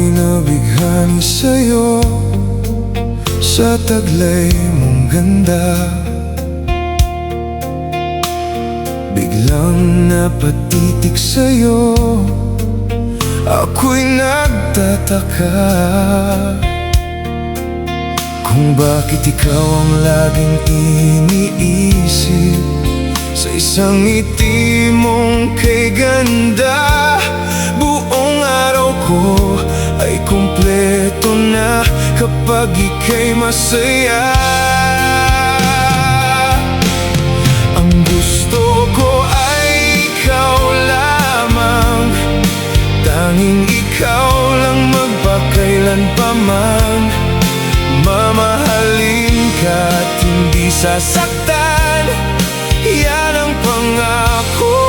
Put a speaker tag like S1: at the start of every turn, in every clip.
S1: Nabighani sa'yo sa taglay mong ganda. Biglang napatitig sa'yo, ako'y nagtataka kung bakit ikaw ang laging iniisip sa isang ngiti mong kay ganda. Buong araw ko ay kumpleto na kapag ika'y masaya. Ang gusto ko ay ikaw lamang, tanging ikaw lang magpakailanpaman. Mamahalin ka at hindi sasaktan, yan ang pangako.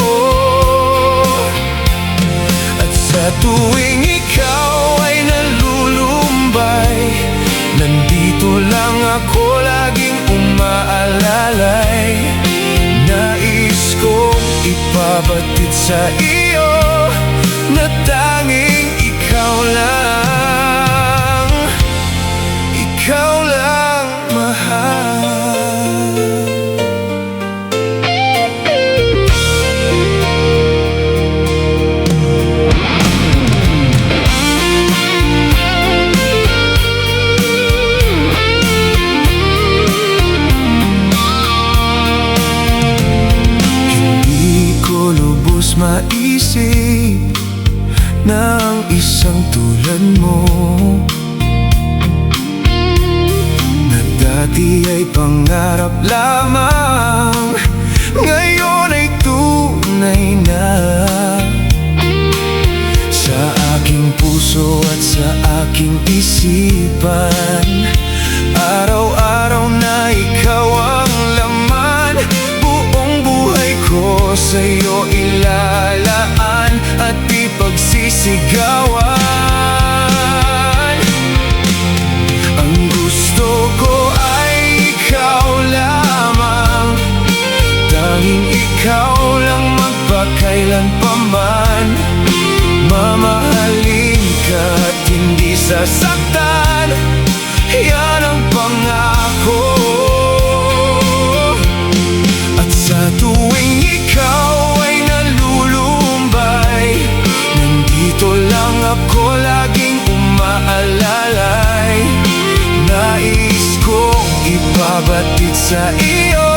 S1: At sa tuwing ikaw ay nalulumbay, nandito lang ako laging umaalalay. Nais kong ipabatid sa iyo na tanging ikaw lang, ikaw lang mahal. Maisip na ang isang tulad mo na dati ay pangarap lamang, ngayon ay tunay na sa aking puso at sa aking isipan. Araw-araw na ikaw ang laman, buong buhay ko sa'yo ilalaan at ipagsisigawan. Ang gusto ko ay ikaw lamang, tanging ikaw lang magpakailanpaman. Mamahalin ka at hindi sasaktan, yan ang pangako. At sa tuwing ikaw ay nalulumbay, nandito lang ako laging umaalalay. Nais kong ipabatid sa iyo